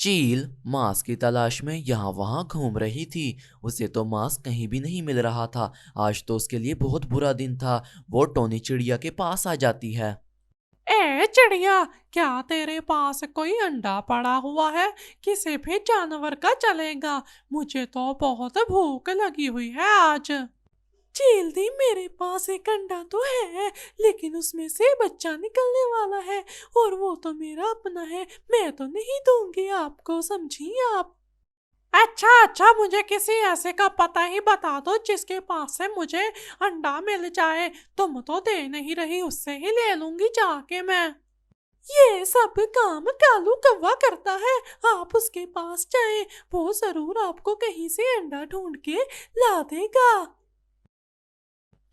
चील मांस की तलाश में यहाँ वहां घूम रही थी। उसे तो मांस कहीं भी नहीं मिल रहा था। आज तो उसके लिए बहुत बुरा दिन था। वो टोनी चिड़िया के पास आ जाती है। ए चिड़िया, क्या तेरे पास कोई अंडा पड़ा हुआ है? किसी भी जानवर का चलेगा। मुझे तो बहुत भूख लगी हुई है आज। चील दी, मेरे पास एक अंडा तो है, लेकिन उसमें से बच्चा निकलने वाला है और वो तो मेरा अपना है। मैं तो नहीं दूंगी आपको, समझी आप? अच्छा अच्छा, मुझे किसी ऐसे का पता ही बता दो जिसके पास से मुझे अंडा मिल जाए। तुम तो दे नहीं रही, उससे ही ले लूंगी जाके मैं। ये सब काम कालू कौवा करता है। आप उसके पास जाएं, वो जरूर आपको कहीं से अंडा ढूंढ के ला देगा।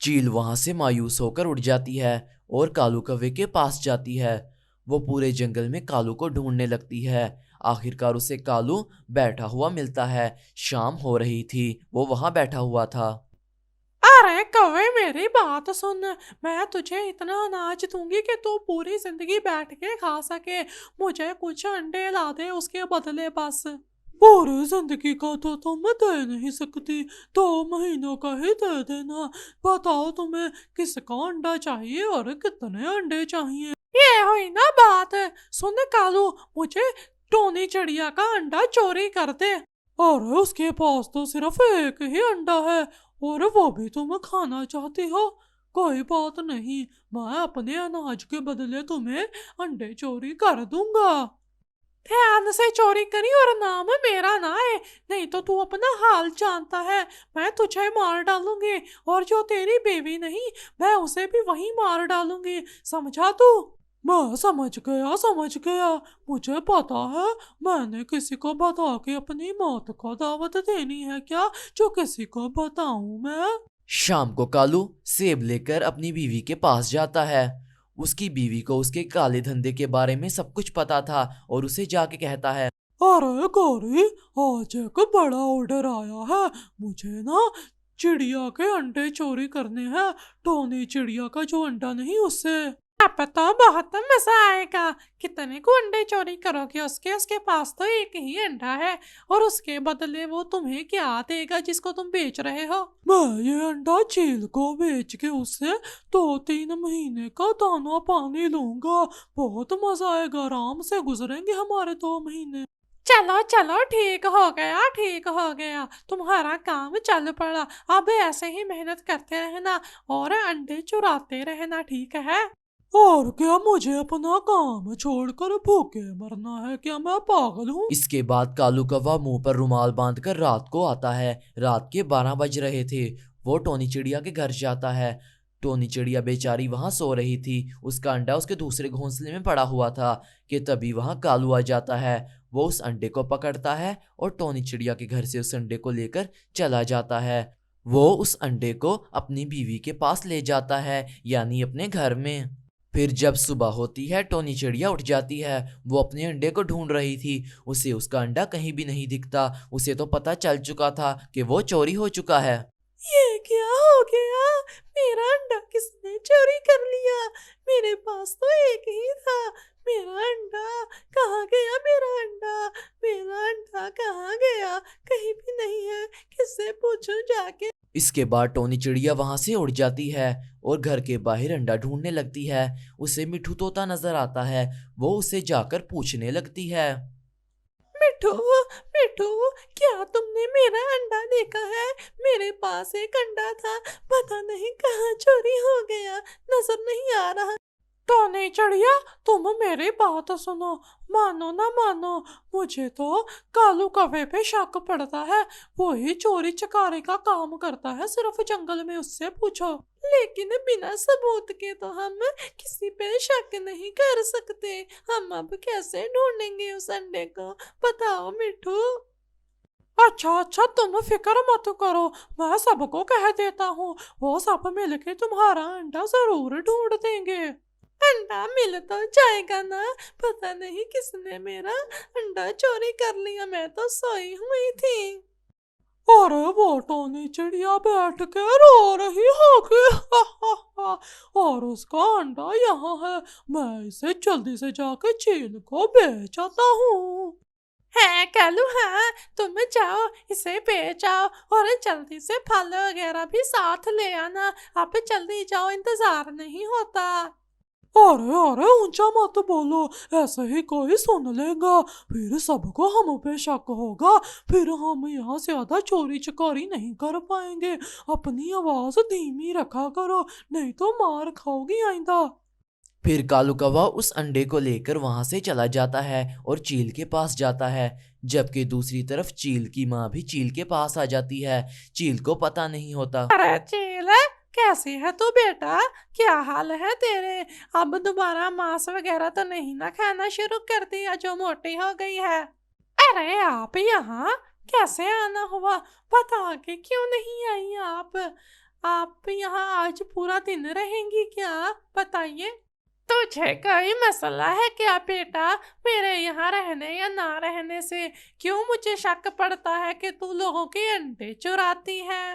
चील वहां से मायूस होकर उड़ जाती है और कालू कौवे के पास जाती है। वो पूरे जंगल में कालू को ढूंढने लगती है। आखिरकार उसे कालू बैठा हुआ मिलता है। शाम हो रही थी, वो वहां बैठा हुआ था। अरे कौवे, मेरी बात सुन। मैं तुझे इतना अनाज दूंगी कि तू पूरी जिंदगी बैठ के खा सके। मुझे कुछ अंडे ला दे उसके बदले बस। पूरी जिंदगी का तो तुम दे नहीं सकती, 2 महीनों का ही दे देना। बताओ तुम्हें किसका अंडा चाहिए और कितने अंडे चाहिए। ये हुई ना बात। सुन कालू, मुझे टोनी चिड़िया का अंडा चोरी कर दे। अरे उसके पास तो सिर्फ एक ही अंडा है और वो भी तुम खाना चाहती हो। कोई बात नहीं, मैं अपने अनाज के बदले तुम्हें अंडे चोरी कर दूंगा। ध्यान से चोरी करी और नाम मेरा ना है, नहीं तो तू अपना हाल जानता है। मैं तुझे मार डालूंगी और जो तेरी बेबी नहीं, मैं उसे भी वहीं मार डालूंगी। समझा तू? मैं समझ गया समझ गया। मुझे पता है, मैंने किसी को बता के अपनी मौत को दावत देनी है क्या, जो किसी को बताऊं मैं? शाम को कालू सेब लेकर अपनी बीवी के पास जाता है। उसकी बीवी को उसके काले धंधे के बारे में सब कुछ पता था और उसे जाके कहता है। अरे गौरी, आज एक बड़ा ऑर्डर आया है। मुझे ना चिड़िया के अंडे चोरी करने हैं। टोनी चिड़िया का जो अंडा नहीं, उससे। अब तो बहुत मजा आएगा। कितने को अंडे चोरी करोगे उसके? उसके पास तो एक ही अंडा है और उसके बदले वो तुम्हें क्या देगा जिसको तुम बेच रहे हो? मैं ये अंडा चील को बेच के उससे 2-3 महीने का दाना पानी लूंगा। बहुत मजा आएगा, आराम से गुजरेंगे हमारे 2 महीने। चलो चलो, ठीक हो गया ठीक हो गया, तुम्हारा काम चल पड़ा। अब ऐसे ही मेहनत करते रहना और अंडे चुराते रहना, ठीक है? और क्या, मुझे अपना काम छोड़कर भूखे मरना है क्या? मैं पागल हूँ? इसके बाद कालू कौवा मुंह पर रुमाल बांधकर रात को आता है। रात के 12 बज रहे थे। वो टोनी चिड़िया के घर जाता है। टोनी चिड़िया बेचारी वहां सो रही थी। उसका अंडा उसके दूसरे घोंसले में पड़ा हुआ था कि तभी वहां कालू आ जाता है। वो उस अंडे को पकड़ता है और टोनी चिड़िया के घर से उस अंडे को लेकर चला जाता है। वो उस अंडे को अपनी बीवी के पास ले जाता है, यानी अपने घर में। फिर जब सुबह होती है, टोनी चिड़िया उठ जाती है। वो अपने अंडे को ढूंढ रही थी। उसे उसका अंडा कहीं भी नहीं दिखता। उसे तो पता चल चुका था कि वो चोरी हो चुका है। ये क्या हो गया? मेरा अंडा किसने चोरी कर लिया? मेरे पास तो एक ही था। मेरा अंडा कहाँ गया? मेरा अंडा, मेरा अंडा कहाँ गया? कहीं भी नहीं है। किससे पूछूं जाके? इसके बाद टोनी चिड़िया वहां से उड़ जाती है और घर के बाहर अंडा ढूंढने लगती है। उसे मिठू तोता नजर आता है। वो उसे जाकर पूछने लगती है। मिठू, मिठू, क्या तुमने मेरा अंडा देखा है? मेरे पास एक अंडा था, पता नहीं कहाँ चोरी हो गया, नजर नहीं आ रहा। तो नहीं चिड़िया, तुम मेरी बात सुनो। मानो ना मानो, मुझे तो कालू कौवे पे शक पड़ता है। वो ही चोरी चकारी का काम करता है सिर्फ जंगल में, उससे पूछो। लेकिन बिना सबूत के तो हम किसी पे शक नहीं कर सकते। हम अब कैसे ढूंढेंगे उस अंडे को? बताओ मिठू। अच्छा अच्छा, तुम फिक्र मत करो, मैं सबको कह देता हूँ। वो सब मिलके तुम्हारा अंडा जरूर ढूंढ देंगे। अंडा मिल तो जाएगा ना? पता नहीं किसने मेरा अंडा चोरी कर लिया, मैं तो सोई हुई थी। अरे वो टोनी चिड़िया बैठ के रो रही होगी और उसका अंडा यहाँ है। मैं इसे जल्दी से जाके चील को बेच आता हूँ। कालू हाँ, तुम जाओ इसे बेच आओ और जल्दी से फल वगैरह भी साथ ले आना। आप जल्दी जाओ, इंतजार नहीं होता। अरे अरे ऊंचा मत बोलो, ऐसे ही कोई सुन लेगा, फिर सबको हम पे शक होगा, फिर हम यहाँ ज्यादा चोरी चकारी नहीं कर पाएंगे। अपनी आवाज धीमी रखा करो, नहीं तो मार खाओगी आइंदा। फिर कालू कौवा उस अंडे को लेकर वहां से चला जाता है और चील के पास जाता है, जबकि दूसरी तरफ चील की माँ भी चील के पास आ जाती है। चील को पता नहीं होता। अरे चील, कैसी है तू बेटा? क्या हाल है तेरे? अब दोबारा मांस वगैरह तो नहीं ना खाना शुरू कर दिया जो मोटी हो गई है? अरे आप यहाँ कैसे आना हुआ? बता के क्यों नहीं आई आप यहाँ आज पूरा दिन रहेंगी क्या? बताइए। तुझे कोई मसला है क्या बेटा मेरे यहाँ रहने या ना रहने से? क्यों मुझे शक पड़ता है कि तू लोगों के अंडे चुराती है?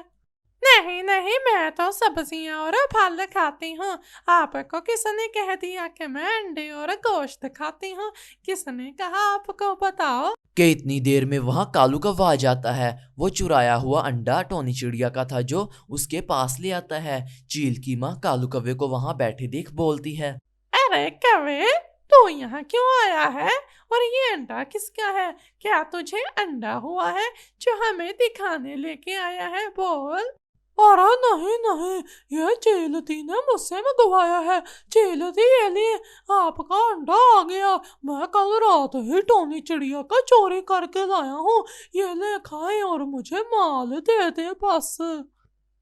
नहीं नहीं, मैं तो सब्जियां और फल खाती हूँ। आपको किसने कह दिया कि मैं अंडे और गोश्त खाती हूँ? किसने कहा आपको? बताओ। कि इतनी देर में वहां कालू कौवा आ जाता है। वो चुराया हुआ अंडा टोनी चिड़िया का था जो उसके पास ले आता है। चील की माँ कालू कौवे को वहां बैठे देख बोलती है, अरे कौवे, तू यहाँ क्यों आया है? और ये अंडा किसका है? क्या तुझे अंडा हुआ है जो हमें दिखाने लेके आया है? बोल। अरे नहीं नहीं, ये चीलती ने मुझसे मंगवाया है। चीलती, ये लिए आपका अंडा आ गया। मैं कल रात ही टोनी चिड़िया का चोरी करके लाया हूँ। ये ले खाए और मुझे माल दे दे बस।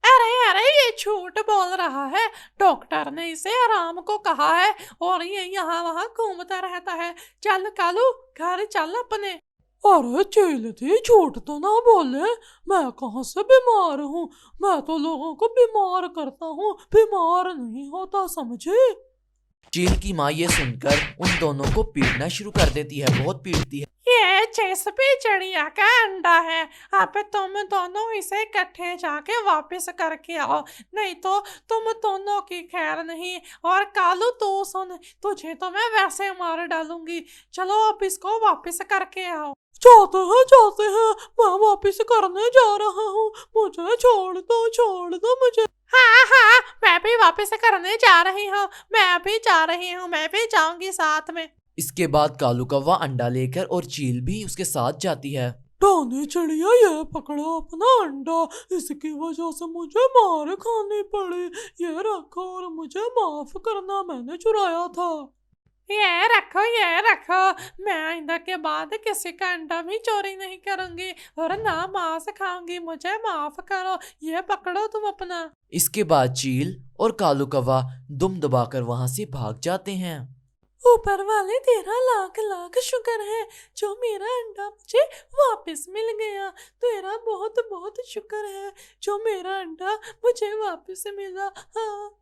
अरे अरे, ये झूठ बोल रहा है। डॉक्टर ने इसे आराम को कहा है और ये यहाँ वहाँ घूमता रहता है। चल कालू, घर चल अपने। अरे चीलती, झूठ तो ना बोले, मैं कहाँ से बीमार हूँ? मैं तो लोगों को बीमार करता हूँ, बीमार नहीं होता, समझे? चील की माँ ये सुनकर उन दोनों को पीटना शुरू कर देती है, बहुत पीटती है। ये चेसपी चिड़िया का अंडा है। अब तुम दोनों इसे इकट्ठे जाके वापस करके आओ, नहीं तो तुम दोनों की खैर नहीं। और कालू तू सुन, तुझे तो मैं वैसे मार डालूंगी। चलो अब इसको वापस करके आओ। जाते हैं, मैं वापस करने जा रहा हूँ। मुझे छोड़ दो मुझे। हाँ हाँ, मैं भी वापस करने जा रही हूँ। मैं भी जाऊंगी साथ में। इसके बाद कालू कौवा अंडा लेकर और चील भी उसके साथ जाती है। टोनी चिड़िया, ये पकड़ा अपना अंडा, इसकी वजह से मुझे मार खानी पड़ी। ये रखो और मुझे माफ करना, मैंने चुराया था। ये रखो, मैं आइंदा के बाद किसी का अंडा भी चोरी नहीं करूंगी और ना मांस खाऊंगी। मुझे माफ करो, ये पकड़ो तुम अपना। इसके बाद चील और कालू कौवा दुम दबाकर वहां से भाग जाते हैं। ऊपर वाले तेरा लाख लाख शुक्र है जो मेरा अंडा मुझे वापस मिल गया। तेरा बहुत बहुत शुक्र है जो मेरा अंडा मुझे वापस मिला। हाँ।